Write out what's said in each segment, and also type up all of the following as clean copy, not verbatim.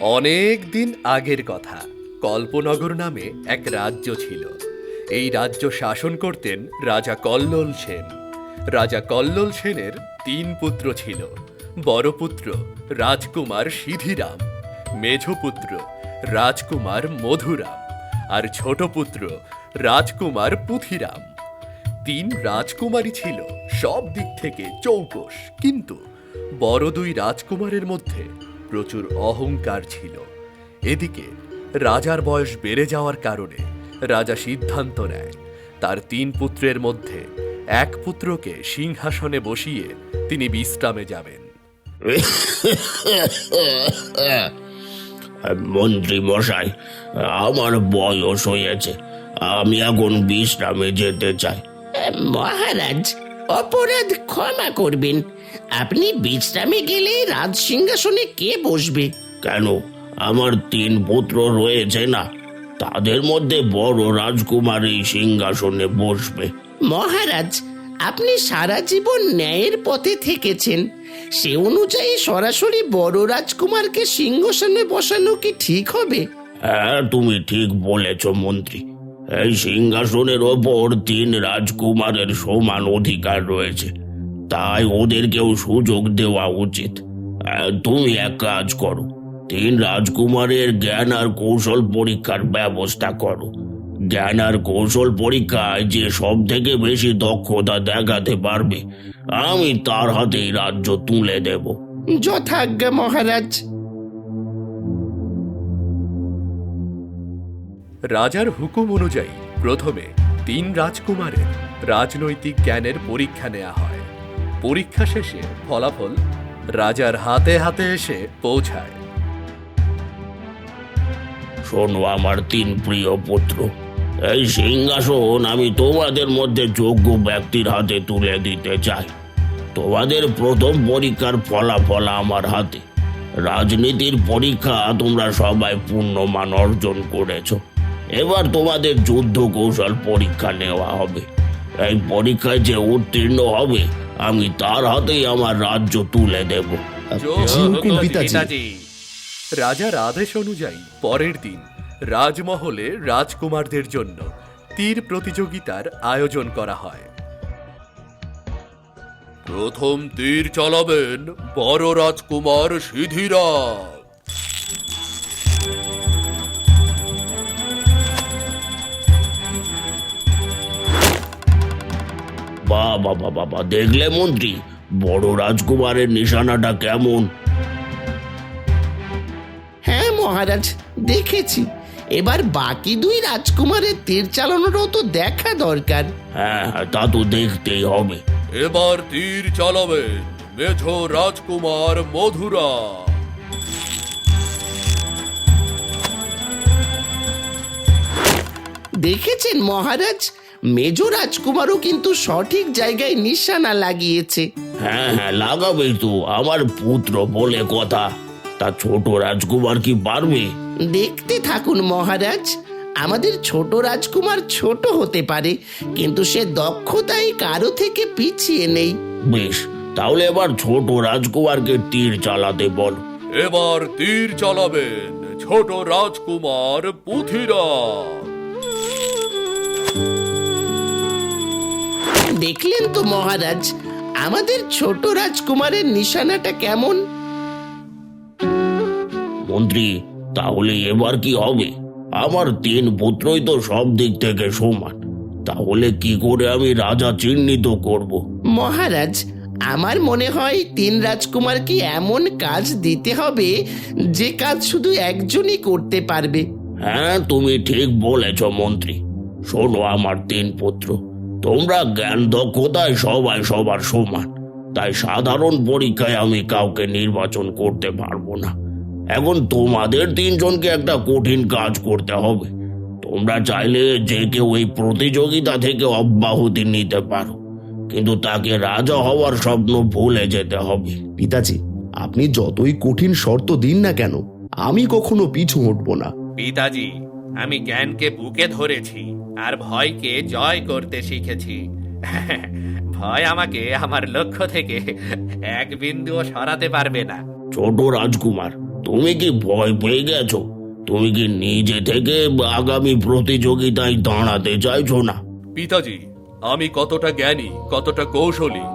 অনেক দিন আগের কথা। কল্পনগর নামে এক রাজ্য ছিল। এই রাজ্য শাসন করতেন রাজা কল্লোল সেন। রাজা কল্লোল সেনের 3 পুত্র ছিল। বড় পুত্র রাজকুমার সিধিরাম, মেঝ পুত্র রাজকুমার মধুরাম, আর ছোট পুত্র রাজকুমার পুথিরাম। 3 রাজকুমারী ছিল, সব দিক থেকে চৌকস, কিন্তু বড় 2 রাজকুমারের মধ্যে প্রচুর অহংকার ছিল। এদিকে রাজার বয়স বেড়ে যাওয়ার কারণে রাজা সিদ্ধান্ত নেয় তার 3 পুত্রের মধ্যে এক পুত্রকে সিংহাসনে বসিয়ে তিনি বিশ্রামে যাবেন। মন্ত্রী মশাই, আমার বয়স হয়েছে, আমি এখন বিশ্রামে যেতে চাই। মহারাজ, অপরাধ ক্ষমা করবেন। আপনি বিশ্রামে গেলে রাজ সিংহাসনে কে বসবে? কেন, আমার 3 পুত্র রয়েছে না, তাদের মধ্যে বড় রাজকুমার এই সিংহাসনে বসবে। মহারাজ, আপনি সারা জীবন ন্যায়ের পথে থেকেছেন, সে অনুযায়ী সরাসরি বড় রাজকুমারকে সিংহাসনে বসানো কি ঠিক হবে? হ্যাঁ, তুমি ঠিক বলেছ মন্ত্রী। এই সিংহাসনের ওপর 3 রাজকুমারের সমান অধিকার রয়েছে, তাই ওদেরকেও সুযোগ দেওয়া উচিত। তুমি এক কাজ করো, 3 রাজকুমারের জ্ঞান আর কৌশল পরীক্ষার ব্যবস্থা করো। জ্ঞান আর কৌশল পরীক্ষায় যে সব থেকে বেশি দক্ষতা দেখাতে পারবে, আমি তার হাতেই রাজ্য তুলে দেব। যথাজ্ঞা মহারাজ। রাজার হুকুম অনুযায়ী প্রথমে 3 রাজকুমারের রাজনৈতিক জ্ঞানের পরীক্ষা নেওয়া হয়। পরীক্ষা শেষে ফলাফল রাজার হাতে হাতে এসে পৌঁছায়। শোনো আমার 3 প্রিয় পুত্র, এই সিংহাসন আমি তোমাদের মধ্যে যোগ্য ব্যক্তির হাতে তুলে দিতে চাই। তোমাদের প্রথম পরীক্ষার ফলাফল আমার হাতে। রাজনীতির পরীক্ষা তোমরা সবাই পূর্ণমান অর্জন করেছ, এবার তোমাদের যুদ্ধ কৌশল পরীক্ষা নেওয়া হবে। এই পরীক্ষায় যে উত্তীর্ণ হবে, আমি তার হাতেই আমার রাজ্য তুলে দেব। পিতাজি। রাজার আদেশ অনুযায়ী পরের দিন রাজমহলে রাজকুমারদের জন্য তীর প্রতিযোগিতার আয়োজন করা হয়। প্রথম তীর চালাবেন বড় রাজকুমার সিধিরাম। বাবা বাবা বাবা, দেখলে মন্ত্রী, বড় রাজকুমারের নিশানাটা কেমন? হ্যাঁ মহারাজ, দেখেছি। এবার বাকি 2 রাজকুমারের তীর চালানোরও তো দেখা দরকার। হ্যাঁ হ্যাঁ, তা তো দেখতেই হবে। এবার তীর চালাবেন মেঝ রাজকুমার মধুরা। দেখেছেন মহারাজ, মেজ রাজকুমারও কিন্তু সঠিক জায়গায় নিশানা লাগিয়েছে। হ্যাঁ হ্যাঁ, লাগাবেই তো, আমার পুত্র বলে কথা। তা ছোট রাজকুমার কি পারবে? দেখতে থাকুন মহারাজ, আমাদের ছোট রাজকুমার ছোট হতে পারে, কিন্তু সে দক্ষতায় কারো থেকে পিছিয়ে নেই। বেশ, তাহলে এবার ছোট রাজকুমারকে তীর চালাতে বল। এবার তীর চালাবেন ছোট রাজকুমার পুথিরাম। দেখলেন তো মহারাজ, আমাদের ছোট রাজকুমারের নিশানাটা কেমন? মন্ত্রী, তাহলে এবার কি হবে? আমার 3 পুত্রই তো সব দিক থেকে সমান, তাহলে কি করে আমি রাজা চিহ্নিত করব? মহারাজ, আমার মনে হয় 3 রাজকুমারকে এমন কাজ দিতে হবে যে কাজ শুধু একজনই করতে পারবে। হ্যাঁ, তুমি ঠিক বলেছ মন্ত্রী। শোনো আমার 3 পুত্র, তোমরা জ্ঞান দক্ষতায় সবাই সবার সমান, তাই সাধারণ পরীক্ষায় আমি কাউকে নির্বাচন করতে পারবো না। এখন তোমাদের 3 জনকে একটা কঠিন কাজ করতে হবে। তোমরা চাইলে যে কেউ এই প্রতিযোগিতা থেকে অব্যাহতি নিতে পারো, কিন্তু তাকে রাজা হওয়ার স্বপ্ন ভুলে যেতে হবে। পিতাজি, আপনি যতই কঠিন শর্ত দিন না কেন, আমি কখনো পিছু হটবো না। পিতাজি, আমি জ্ঞানকে বুকে ধরেছি আর ভয়কে জয় করতে শিখেছি। ভয় আমাকে আমার লক্ষ্য থেকে 1 বিন্দুও সরাতে পারবে না। ছোট রাজকুমার, তুমি কি ভয় পেয়ে গেছো? তুমি কি নিজে থেকে আগামী প্রতিযোগিতায় দাঁড়াতে চাইছো না? পিতাজি, আমি কতটা জ্ঞানী, কতটা কৌশলী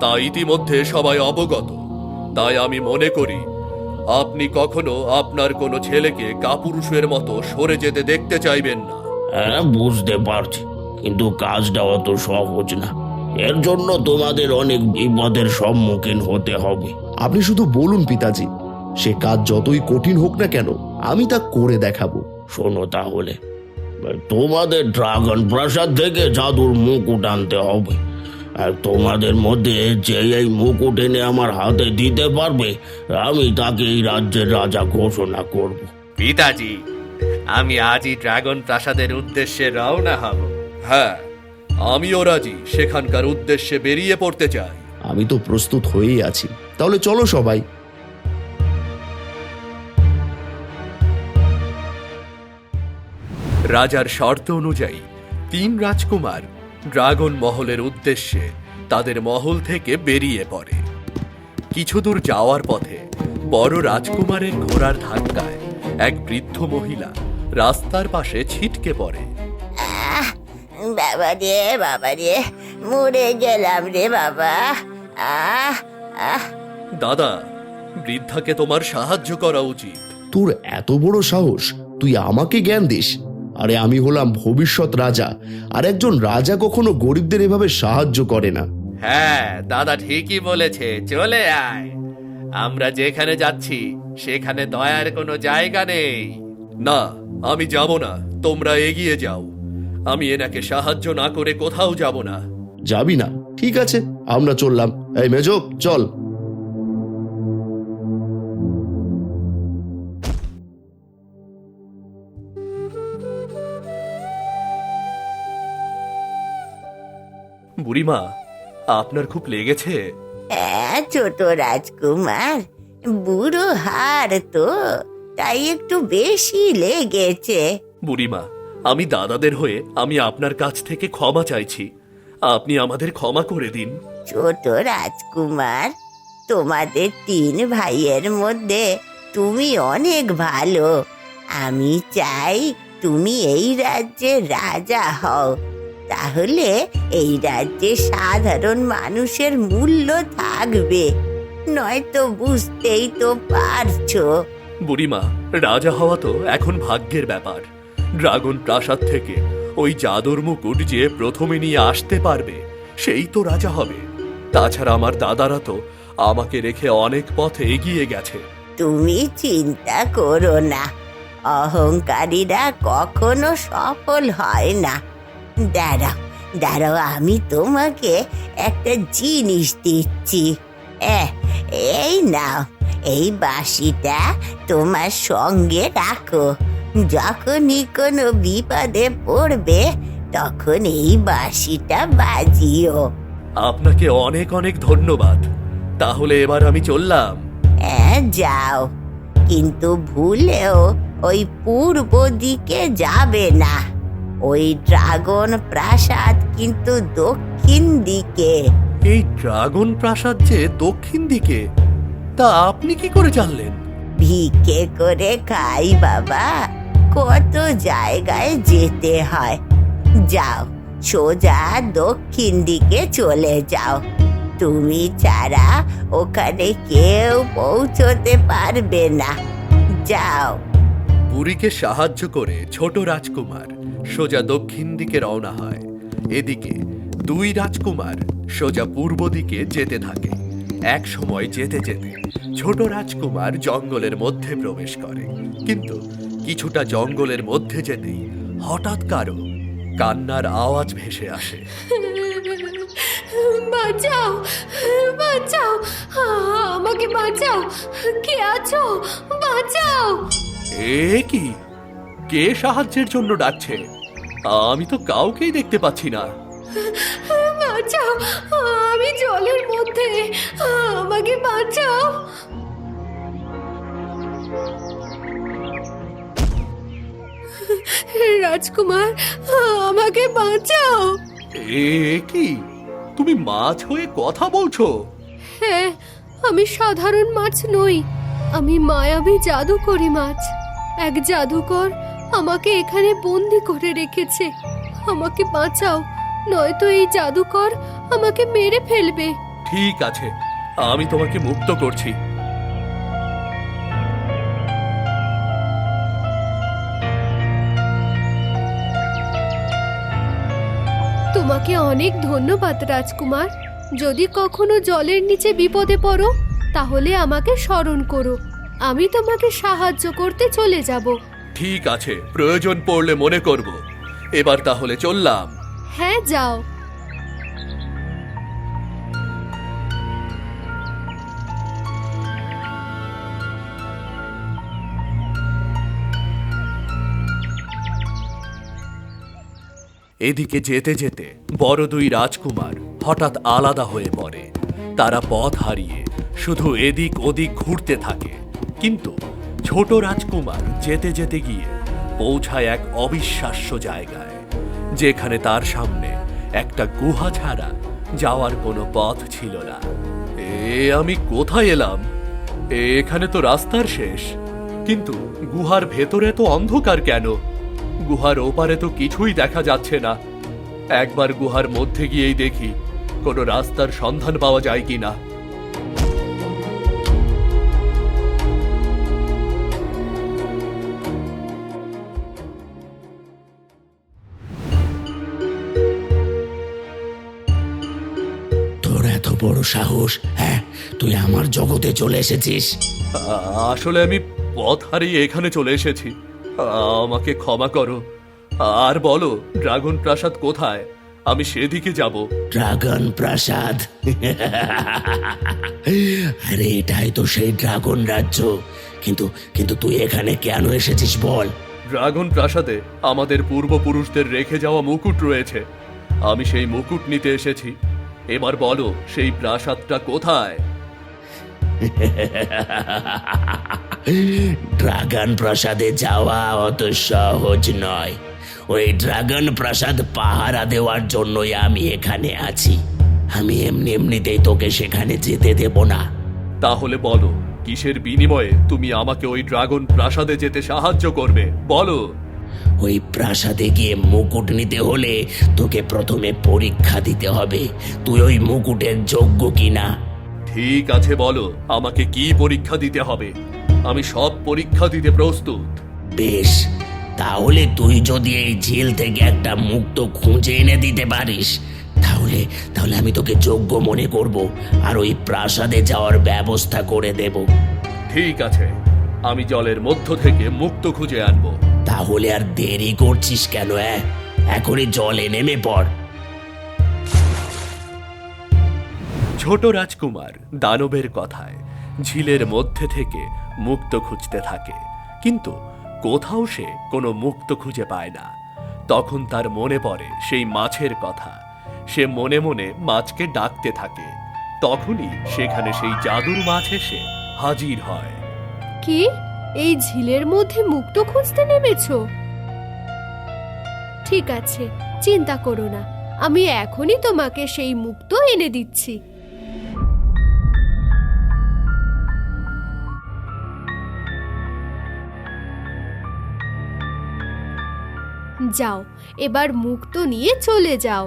তা ইতিমধ্যে সবাই অবগত। তাই আমি মনে করি আপনি কখনো আপনার কোনো ছেলেকে কাপুরুষের মতো সরে যেতে দেখতে চাইবেন না। হ্যাঁ, বুঝতে পারছি, কিন্তু কাজটা অত সহজ না। এর জন্য তোমাদের অনেক বিপদের সম্মুখীন হতে হবে। আপনি শুধু বলুন পিতাজি, সে কাজ যতই কঠিন হোক না কেন আমি তা করে দেখাবো। শোনো তাহলে, তোমাদের ড্রাগন প্রাসাদ থেকে জাদুর মুকুট আনতে হবে। আর তোমাদের মধ্যে যে এই মুকুট এনে আমার হাতে দিতে পারবে, আমি তাকে এই রাজ্যের রাজা ঘোষণা করব। পিতাজি, আমি আজই ড্রাগন প্রাসাদের উদ্দেশ্যে রওনা হব। হ্যাঁ, আমিও রাজি সেখানকার উদ্দেশ্যে বেরিয়ে পড়তে চাই। আমি তো প্রস্তুত হয়েই আছি, তাহলে চলো সবাই। রাজার শর্ত অনুযায়ী 3 রাজকুমার ড্রাগন মহলের উদ্দেশ্যে তাদের মহল থেকে বেরিয়ে পড়ে। কিছু দূর যাওয়ার পথে বড় রাজকুমারের ঘোড়ার ধাক্কায় এক বৃদ্ধ মহিলা রাস্তার পাশে ছিটকে পড়ে। বাবা রে মরে গেলাম রে বাবা। আহ আহ দাদা, বৃদ্ধাকে তোমার সাহায্য করা উচিত। তোর এত বড় সাহস, তুই আমাকে জ্ঞান দিস? আরে আমি হলাম ভবিষ্যৎ রাজা, আর একজন রাজা কখনো গরিবদের এভাবে সাহায্য করে না। হ্যাঁ, দাদা ঠিকই বলেছে, চলে আয়। আমরা যেখানে যাচ্ছি সেখানে দয়ার কোনো জায়গা নেই। না, আমি যাব না, তোমরা এগিয়ে যাও। আমি এনাকে সাহায্য না করে কোথাও যাব না। যাবি না? ঠিক আছে, আমরা চললাম। এই মেজো, চল। বুড়িমা, আপনার খুব লেগেছে? হ্যাঁ ছোট রাজকুমার, বুড়ো হাড় তো, তাই একটু বেশি লেগেছে। বুড়িমা, আমি দাদাদের হয়ে আমি আপনার কাছ থেকে ক্ষমা চাইছি। আপনি আমাদের ক্ষমা করে দিন। ছোট রাজকুমার, তোমাদের 3 ভাইয়ের মধ্যে তুমি অনেক ভালো। আমি চাই তুমি এই রাজ্যের রাজা হও, তাহলে এই রাজ্যে সাধারণ মানুষের মূল্য থাকবে। নয়তো বুঝতেই তো পারছো। বুড়িমা, রাজা হওয়া তো এখন ভাগ্যের ব্যাপার। ড্রাগন প্রাসাদ থেকে ওই জাদুর মুকুট যে প্রথমে নিয়ে আসতে পারবে সেই তো রাজা হবে। তাছাড়া আমার দাদারা তো আমাকে রেখে অনেক পথে এগিয়ে গেছে। তুমি চিন্তা করো না, অহংকারীরা কখনো সফল হয় না। দাঁড়াও, আমি তোমাকে একটা জিনিস দিচ্ছি। এই নাও, এই বাঁশিটা তোমার সঙ্গে রাখো। যখনই কোনো বিপদে পড়বে তখন এই বাঁশিটা বাজিও। আপনাকে অনেক অনেক ধন্যবাদ। তাহলে এবার আমি চললাম। হ্যাঁ যাও, কিন্তু ভুলেও ওই পূর্ব দিকে যাবে না। ওই ড্রাগন প্রাসাদ কিন্তু দক্ষিণ দিকে। এই ড্রাগন প্রাসাদ যে দক্ষিণ দিকে, তা আপনি কি করে জানলেন? ভিক্ষে করে খাই বাবা, কত জায়গায় যেতে হয়। যাও, সোজা দক্ষিণ দিকে চলে যাও। তুমি ছাড়া ওখানে কেউ পৌঁছতে পারবে না। যাও। বুড়িকে সাহায্য করে ছোট রাজকুমার সোজা দক্ষিণ দিকে রওনা হয়। এদিকে 2 রাজকুমার সোজা পূর্ব দিকে যেতে থাকে। এক সময় যেতে যেতে ছোট রাজকুমার জঙ্গলের মধ্যে প্রবেশ করে, কিন্তু কিছুটা জঙ্গলের মধ্যে যেতেই হঠাৎ কারো কান্নার আওয়াজ ভেসে আসে। বাঁচাও, বাঁচাও, আমাকে বাঁচাও, কে আছো, বাঁচাও। এ কি? কে সাহায্যের জন্য ডাকছে? আমি তো কাউকেই দেখতে পাচ্ছি না। বাঁচাও, আমি জলের মধ্যে, আমাকে বাঁচাও। রাজকুমার, আমাকে বাঁচাও। এ কি? তুমি মাছ হয়ে কথা বলছো? হ্যাঁ, আমি সাধারণ মাছ নই, আমি মায়াবী জাদুকরি মাছ। এক জাদুকর আমাকে এখানে বন্দি করে রেখেছে। আমাকে বাঁচাও, নয়তো এই জাদুকর আমাকে মেরে ফেলবে। ঠিক আছে, আমি তোমাকে মুক্ত করছি। তোমাকে অনেক ধন্যবাদ রাজকুমার। যদি কখনো জলের নিচে বিপদে পড়ো তাহলে আমাকে স্মরণ করো। আমি তোমাকে সাহায্য করতে চলে যাব। ঠিক আছে, প্রয়োজন পড়লে মনে করব। এবার তাহলে চললাম। হ্যাঁ, যাও। এদিকে যেতে যেতে বড় দুই রাজকুমার হঠাৎ আলাদা হয়ে পড়ে। তারা পথ হারিয়ে শুধু এদিক ওদিক ঘুরতে থাকে। কিন্তু ছোট রাজকুমার যেতে যেতে গিয়ে পৌঁছায় এক অবিশ্বাস্য জায়গায়, যেখানে তার সামনে একটা গুহা ছাড়া যাওয়ার কোনো পথ ছিল না। আমি কোথায় এলাম? এখানে তো রাস্তার শেষ, কিন্তু গুহার ভেতরে তো অন্ধকার কেন? গুহার ওপারে তো কিছুই দেখা যাচ্ছে না। একবার গুহার মধ্যে গিয়েই দেখি কোনো রাস্তার সন্ধান পাওয়া যায় কিনা। তোর এত বড় সাহস! হ্যাঁ, তুই আমার জগতে চলে এসেছিস। আসলে আমি পথ হারিয়ে এখানে চলে এসেছি। আমাকে ক্ষমা করো। আর বলো, ড্রাগন প্রাসাদ কোথায়? আমি সেদিকে যাব। ড্রাগন প্রাসাদ? আরে এটাই তো সেই ড্রাগন রাজ্য। কিন্তু কিন্তু তুই এখানে কেন এসেছিস বল? ড্রাগন প্রাসাদে আমাদের পূর্বপুরুষদের রেখে যাওয়া মুকুট রয়েছে। আমি সেই মুকুট নিতে এসেছি। এবার বলো, সেই প্রাসাদটা কোথায়? ড্রাগন প্রাসাদে যাওয়া অত সহজ নয়। ওই ড্রাগন প্রাসাদ পাহারা দেওয়ার জন্যই আমি এখানে আছি। আমি এমনিতেই তোকে সেখানে যেতে দেব না। তাহলে বলো, কিসের বিনিময়ে তুমি আমাকে ওই ড্রাগন প্রাসাদে যেতে সাহায্য করবে? বলো। ওই প্রাসাদে গিয়ে মুকুট নিতে হলে তোকে প্রথমে পরীক্ষা দিতে হবে তুই ওই মুকুটের যোগ্য কিনা। ঠিক আছে, বলো আমাকে কি পরীক্ষা দিতে হবে। আমি সব পরীক্ষা দিতে প্রস্তুত। বেশ, তাহলে তুই যদি এই ঝিল থেকে একটা মুক্ত খুঁজে এনে দিতে পারিস তাহলে তাহলে আমি তোকে যোগ্য মনে করব আর ওই প্রাসাদে যাওয়ার ব্যবস্থা করে দেব। ঠিক আছে, আমি জলের মধ্য থেকে মুক্ত খুঁজে আনবো। তাহলে আর দেরি করছিস কেন? এখনই জলে নেমে পড়। ছোট রাজকুমার দানবের কথায় ঝিলের মধ্যে থেকে মুক্ত খুঁজতে থাকে, কিন্তু কোথাও সে কোনো মুক্ত খুঁজে পায় না। তখন তার মনে পড়ে সেই মাছের কথা। সে মনে মনে মাছকে ডাকতে থাকে। তখনই সেখানে সেই জাদুর মাছ এসে হাজির হয়। কি, এই ঝিলের মধ্যে মুক্ত খুঁজতে নেমেছো? ঠিক আছে, চিন্তা করো না, আমি এখনই তোমাকে সেই মুক্ত এনে দিচ্ছি। যাও, এবার মুক্ত নিয়ে চলে যাও।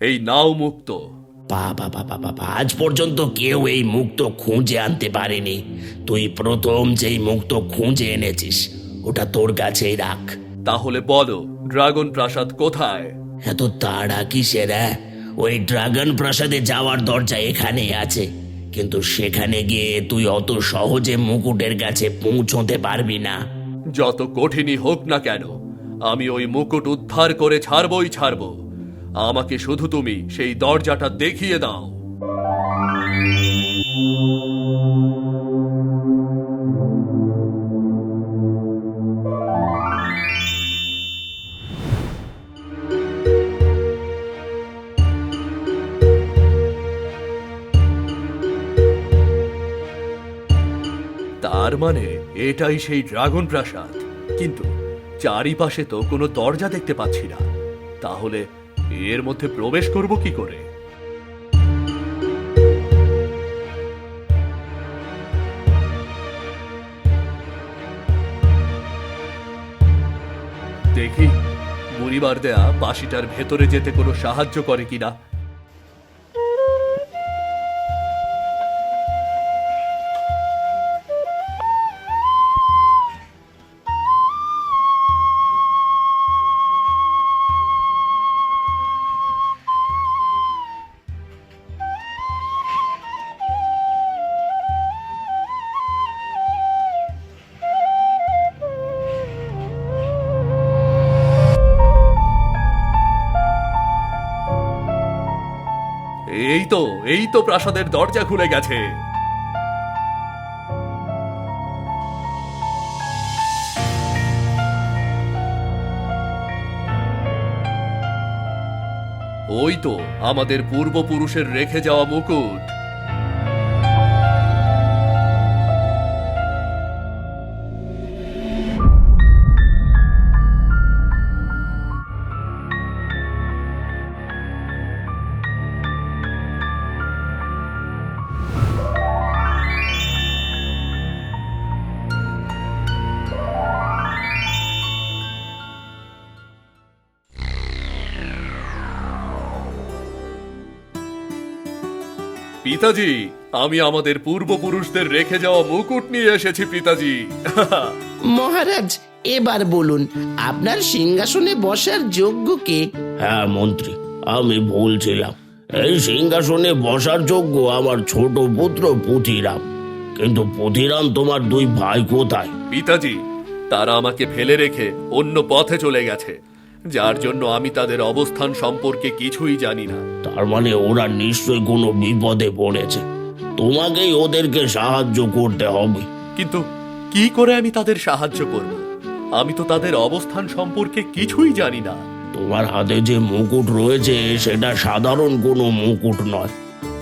এই নাও মুক্ত। বাবা, আজ পর্যন্ত কেউ এই মুক্ত খুঁজে আনতে পারেনি। তুই প্রথম যেই মুক্ত খুঁজে এনেছিস ওটা তোর কাছেই রাখ। তাহলে বলো, ড্রাগন প্রাসাদ কোথায়? এত তাড়া কিসের? ওই ড্রাগন প্রাসাদে যাওয়ার দরজা এখানেই আছে, কিন্তু সেখানে গিয়ে তুই অত সহজে মুকুটের কাছে পৌঁছতে পারবি না। যত কঠিনই হোক না কেন, আমি ওই মুকুট উদ্ধার করে ছাড়বই ছাড়বো। আমাকে শুধু তুমি সেই দরজাটা দেখিয়ে দাও। তার মানে এটাই সেই ড্রাগন প্রাসাদ, কিন্তু চারিপাশে তো কোনো দরজা দেখতে পাচ্ছি না। তাহলে এর মধ্যে প্রবেশ করব কি করে? দেখি বুড়িবার দেয়া বাঁশিটার ভেতরে যেতে কোনো সাহায্য করে কিনা। এই তো প্রাসাদের দরজা খুলে গেছে। ওই তো আমাদের পূর্বপুরুষের রেখে যাওয়া মুকুট। পিতাজি, আমি আমাদের পূর্বপুরুষদের রেখে যাওয়া মুকুট নিয়ে এসেছি পিতাজি। মহারাজ, এবার বলুন আপনার সিংহাসনে বসার যোগ্য কে? হ্যাঁ মন্ত্রী, আমি বলছিলাম এই সিংহাসনে বসার যোগ্য আমার ছোট পুত্র পুথিরাম। কিন্তু পুথিরাম তোমার দুই ভাই কোথায়? পিতাজি, তারা আমাকে ফেলে রেখে অন্য পথে চলে গেছে, যার জন্য আমি তাদের অবস্থান সম্পর্কে কিছুই জানি না। তার মানে ওরা নিশ্চয়ই কোনো বিপদে পড়েছে, তোমাকেই ওদেরকে সাহায্য করতে হবে। কিন্তু কি করে আমি তাদের সাহায্য করব? আমি তো তাদের অবস্থান সম্পর্কে কিছুই জানি না। তোমার হাতে যে মুকুট রয়েছে সেটা সাধারণ কোনো মুকুট নয়।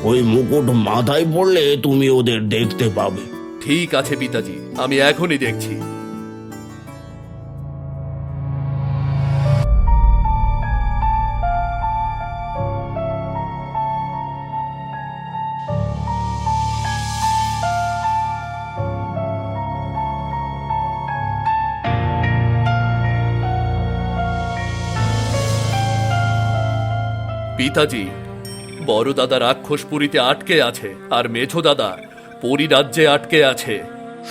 ওই মুকুট মাথায় পড়লে তুমি ওদের দেখতে পাবে। ঠিক আছে পিতাজি, আমি এখনই দেখছি। পিতাজি, বড় দাদা রাক্ষসপুরীতে আটকে আছে, আর মেঝো দাদা পরিরাজ্যে আটকে আছে।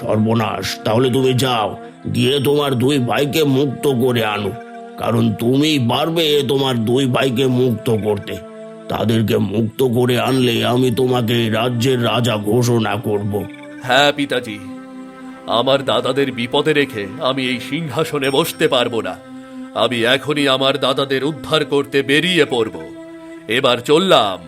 সর্বনাশ! তাহলে তুমি যাও, গিয়ে তোমার দুই ভাইকে মুক্ত করে আনো, কারণ তুমি পারবে তোমার দুই ভাইকে মুক্ত করতে। তাদেরকে মুক্ত করে আনলে আমি তোমাকে এই রাজ্যের রাজা ঘোষণা করব। হ্যাঁ পিতাজি, আমার দাদাদের বিপদে রেখে আমি এই সিংহাসনে বসতে পারবো না। আমি এখনই আমার দাদাদের উদ্ধার করতে বেরিয়ে পড়ব। এবার চললাম।